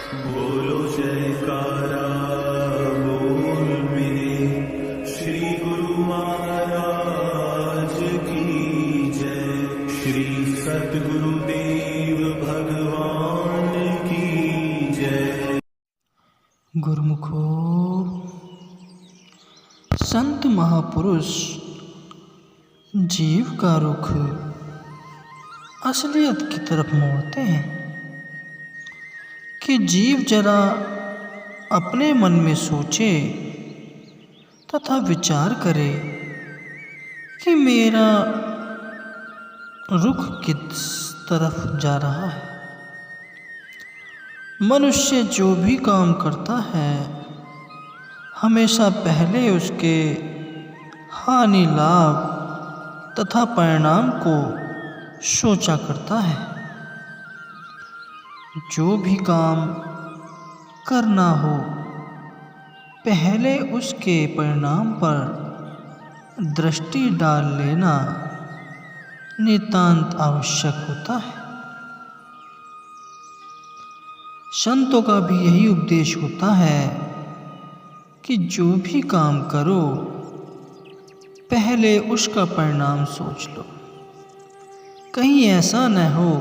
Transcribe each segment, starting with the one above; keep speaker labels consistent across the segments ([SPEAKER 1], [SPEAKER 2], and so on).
[SPEAKER 1] बोलो जयकारा बोल मेरे श्री गुरु महाराज की जय। श्री सतगुरुदेव भगवान की जय।
[SPEAKER 2] गुरुमुखो, संत महापुरुष जीव का रुख असलियत की तरफ मोड़ते हैं कि जीव जरा अपने मन में सोचे तथा विचार करे कि मेरा रुख किस तरफ जा रहा है। मनुष्य जो भी काम करता है हमेशा पहले उसके हानि लाभ तथा परिणाम को सोचा करता है। जो भी काम करना हो पहले उसके परिणाम पर दृष्टि डाल लेना नितांत आवश्यक होता है। संतों का भी यही उपदेश होता है कि जो भी काम करो पहले उसका परिणाम सोच लो। कहीं ऐसा न हो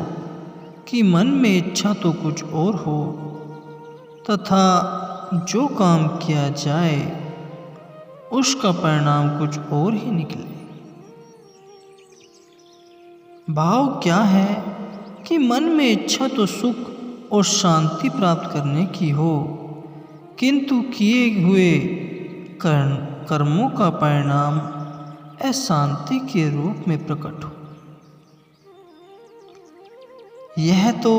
[SPEAKER 2] कि मन में इच्छा तो कुछ और हो तथा जो काम किया जाए उसका परिणाम कुछ और ही निकले। भाव क्या है कि मन में इच्छा तो सुख और शांति प्राप्त करने की हो, किंतु किए हुए कर्मों का परिणाम अशांति के रूप में प्रकट हो। यह तो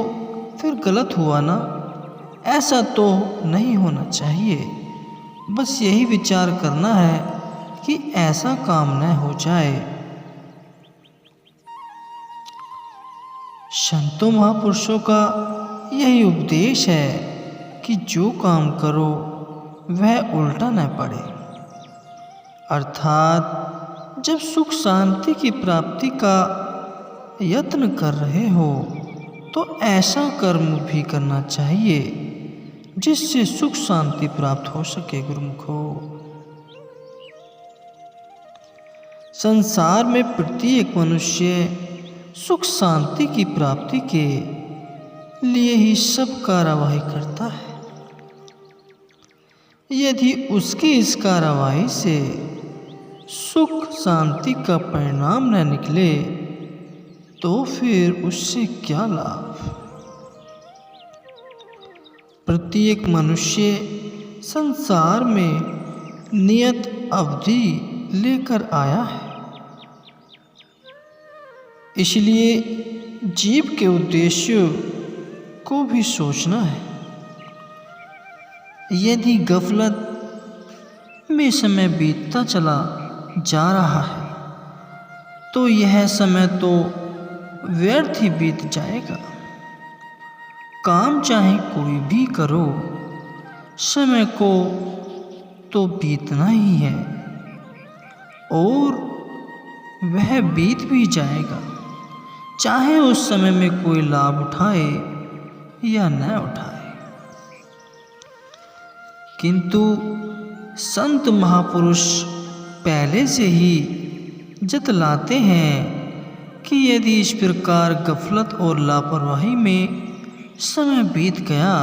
[SPEAKER 2] फिर गलत हुआ ना। ऐसा तो नहीं होना चाहिए। बस यही विचार करना है कि ऐसा काम न हो जाए। संतों महापुरुषों का यही उपदेश है कि जो काम करो वह उल्टा न पड़े। अर्थात जब सुख शांति की प्राप्ति का यत्न कर रहे हो तो ऐसा कर्म भी करना चाहिए जिससे सुख शांति प्राप्त हो सके। गुरुमुखो, संसार में प्रत्येक मनुष्य सुख शांति की प्राप्ति के लिए ही सब कार्यवाही करता है। यदि उसकी इस कार्यवाही से सुख शांति का परिणाम न निकले तो फिर उससे क्या लाभ। प्रत्येक मनुष्य संसार में नियत अवधि लेकर आया है, इसलिए जीव के उद्देश्य को भी सोचना है। यदि गफलत में समय बीतता चला जा रहा है तो यह समय तो व्यर्थ ही बीत जाएगा। काम चाहे कोई भी करो, समय को तो बीतना ही है और वह बीत भी जाएगा, चाहे उस समय में कोई लाभ उठाए या न उठाए। किंतु संत महापुरुष पहले से ही जतलाते हैं कि यदि इस प्रकार गफलत और लापरवाही में समय बीत गया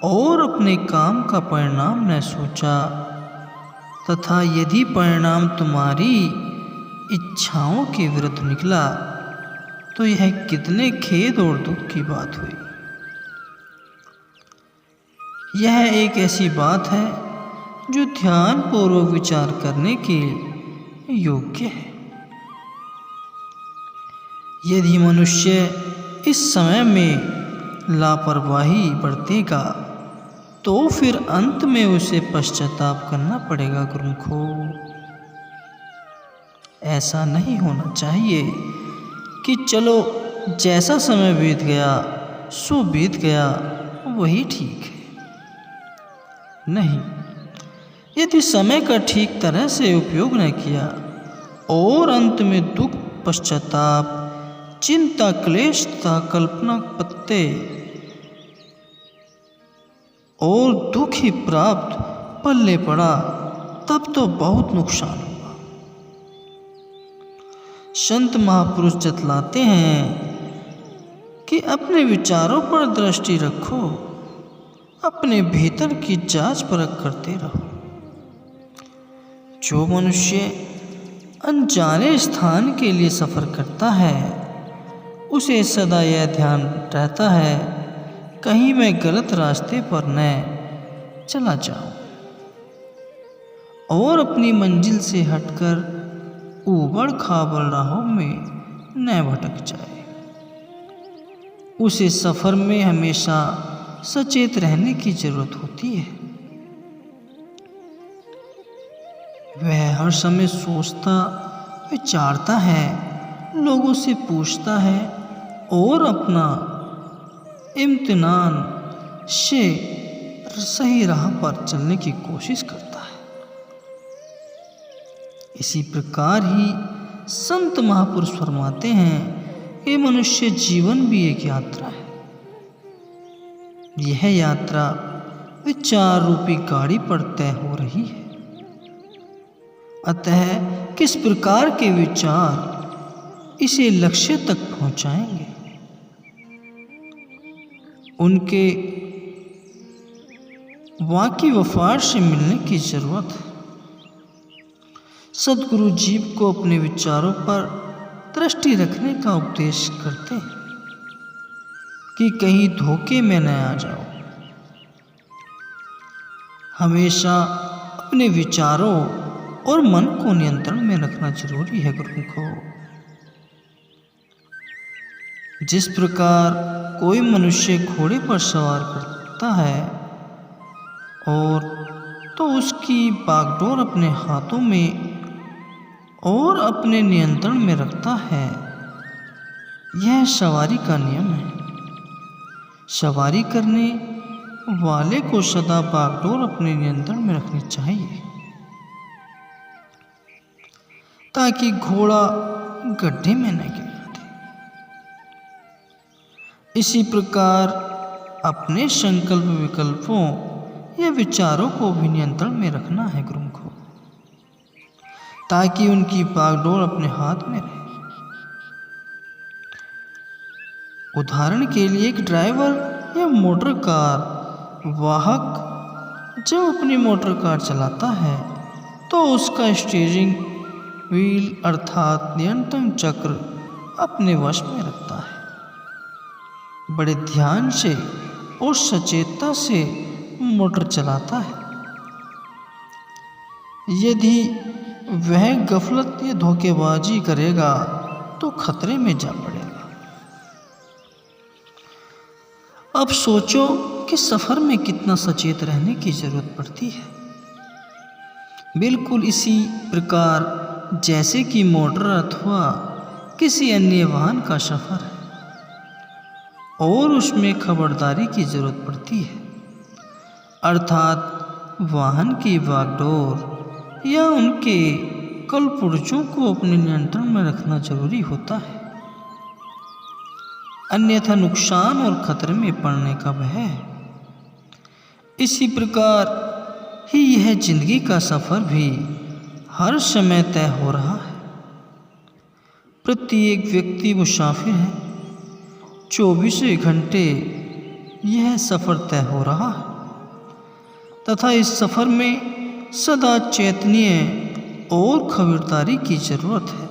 [SPEAKER 2] और अपने काम का परिणाम न सोचा तथा यदि परिणाम तुम्हारी इच्छाओं के विरुद्ध निकला तो यह कितने खेद और दुख की बात हुई। यह एक ऐसी बात है जो ध्यानपूर्वक विचार करने के योग्य है। यदि मनुष्य इस समय में लापरवाही बरतेगा तो फिर अंत में उसे पश्चाताप करना पड़ेगा। गुरुमुखो, ऐसा नहीं होना चाहिए कि चलो जैसा समय बीत गया सो बीत गया वही ठीक है। नहीं, यदि समय का ठीक तरह से उपयोग न किया और अंत में दुख पश्चाताप चिंता क्लेश तथा कल्पना पत्ते और दुख ही प्राप्त पल्ले पड़ा तब तो बहुत नुकसान हुआ। संत महापुरुष जतलाते हैं कि अपने विचारों पर दृष्टि रखो, अपने भीतर की जांच परख करते रहो। जो मनुष्य अनजाने स्थान के लिए सफ़र करता है उसे सदा यह ध्यान रहता है कहीं मैं गलत रास्ते पर न चला जाऊं और अपनी मंजिल से हटकर ऊबड़ खाबड़ राहों में न भटक जाए। उसे सफ़र में हमेशा सचेत रहने की जरूरत होती है। वह हर समय सोचता विचारता है, लोगों से पूछता है और अपना इम्तिनान से सही राह पर चलने की कोशिश करता है। इसी प्रकार ही संत महापुरुष फरमाते हैं कि मनुष्य जीवन भी एक यात्रा है। यह यात्रा विचार रूपी गाड़ी पर तय हो रही है। अतः किस प्रकार के विचार इसे लक्ष्य तक पहुंचाएंगे, उनके वाकी वफार से मिलने की जरूरत है। सदगुरु जीव को अपने विचारों पर दृष्टि रखने का उपदेश करते हैं कि कहीं धोखे में न आ जाओ। हमेशा अपने विचारों और मन को नियंत्रण में रखना जरूरी है। गुरुमुखो, जिस प्रकार कोई मनुष्य घोड़े पर सवार करता है और तो उसकी बागडोर अपने हाथों में और अपने नियंत्रण में रखता है, यह सवारी का नियम है। सवारी करने वाले को सदा बागडोर अपने नियंत्रण में रखनी चाहिए ताकि घोड़ा गड्ढे में न गिर जाए। इसी प्रकार अपने संकल्प विकल्पों या विचारों को भी नियंत्रण में रखना है गुरुमुखो, ताकि उनकी बागडोर अपने हाथ में रहे। उदाहरण के लिए एक ड्राइवर या मोटर कार वाहक जब अपनी मोटर कार चलाता है तो उसका स्टीयरिंग व्हील अर्थात नियंत्रण चक्र अपने वश में रखता है। बड़े ध्यान से और सचेतता से मोटर चलाता है। यदि वह गफलत या धोखेबाजी करेगा तो खतरे में जा पड़ेगा। अब सोचो कि सफ़र में कितना सचेत रहने की ज़रूरत पड़ती है। बिल्कुल इसी प्रकार जैसे कि मोटर अथवा किसी अन्य वाहन का सफ़र है और उसमें खबरदारी की ज़रूरत पड़ती है, अर्थात वाहन की बागडोर या उनके कलपुर्जों को अपने नियंत्रण में रखना जरूरी होता है, अन्यथा नुकसान और खतरे में पड़ने का भय है। इसी प्रकार ही यह जिंदगी का सफ़र भी हर समय तय हो रहा है। प्रत्येक व्यक्ति मुसाफिर है। 24 घंटे यह सफ़र तय हो रहा है तथा इस सफ़र में सदा चैतन्य और खबरदारी की ज़रूरत है।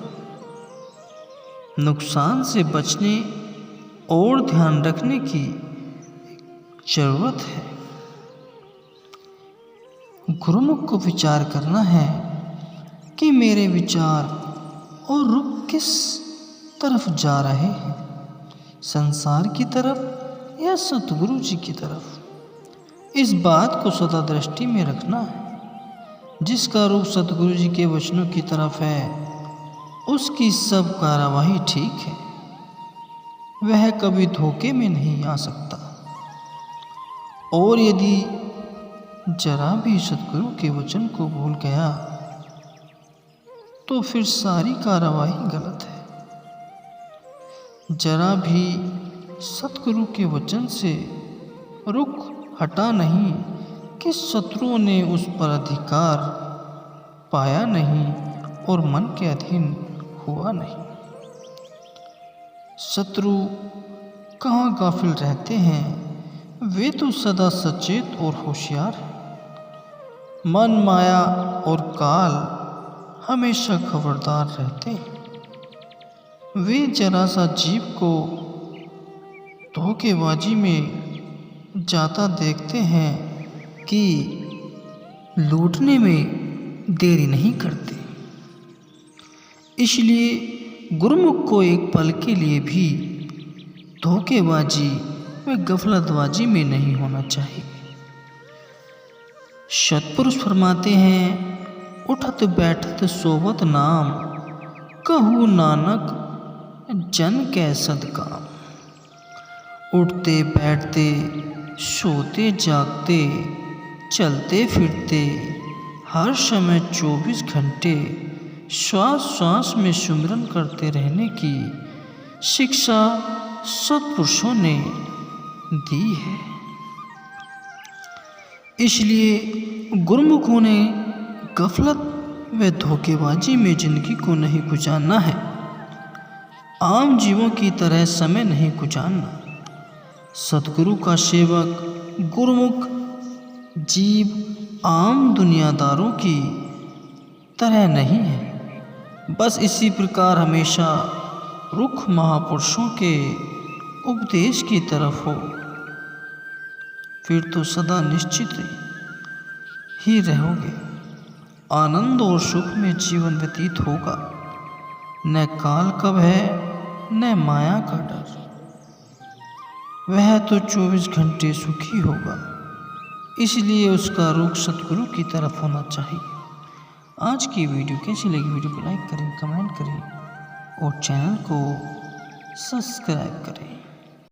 [SPEAKER 2] नुकसान से बचने और ध्यान रखने की ज़रूरत है। गुरुमुख को विचार करना है कि मेरे विचार और रुख किस तरफ जा रहे हैं, संसार की तरफ या सतगुरु जी की तरफ। इस बात को सदा दृष्टि में रखना है। जिसका रुख सतगुरु जी के वचनों की तरफ है उसकी सब कार्यवाही ठीक है, वह कभी धोखे में नहीं आ सकता। और यदि जरा भी सतगुरु के वचन को भूल गया तो फिर सारी कार्यवाही गलत है। जरा भी सतगुरु के वचन से रुख हटा नहीं कि शत्रुओं ने उस पर अधिकार पाया नहीं और मन के अधीन हुआ नहीं। शत्रु कहाँ गाफिल रहते हैं, वे तो सदा सचेत और होशियार हैं। मन, माया और काल हमेशा खबरदार रहते हैं। वे जरा सा जीव को धोखेबाजी में जाता देखते हैं कि लूटने में देरी नहीं करते। इसलिए गुरुमुख को एक पल के लिए भी धोखेबाजी व गफलतबाजी में नहीं होना चाहिए। सतपुरुष फरमाते हैं, उठत बैठत सोवत नाम, कहू नानक जन कै सदकाम। उठते बैठते सोते जागते चलते फिरते हर समय 24 घंटे श्वास श्वास में सुमिरन करते रहने की शिक्षा सत्पुरुषों ने दी है। इसलिए गुरुमुखों ने गफलत व धोखेबाजी में जिंदगी को नहीं गुजारना है। आम जीवों की तरह समय नहीं गुजारना। सतगुरु का सेवक गुरुमुख जीव आम दुनियादारों की तरह नहीं है। बस इसी प्रकार हमेशा रुख महापुरुषों के उपदेश की तरफ हो, फिर तो सदा निश्चित ही रहोगे। आनंद और सुख में जीवन व्यतीत होगा। न काल का भय न माया का डर। वह तो 24 घंटे सुखी होगा। इसलिए उसका रुख सतगुरु की तरफ होना चाहिए। आज की वीडियो कैसी लगी, वीडियो को लाइक करें, कमेंट करें और चैनल को सब्सक्राइब करें।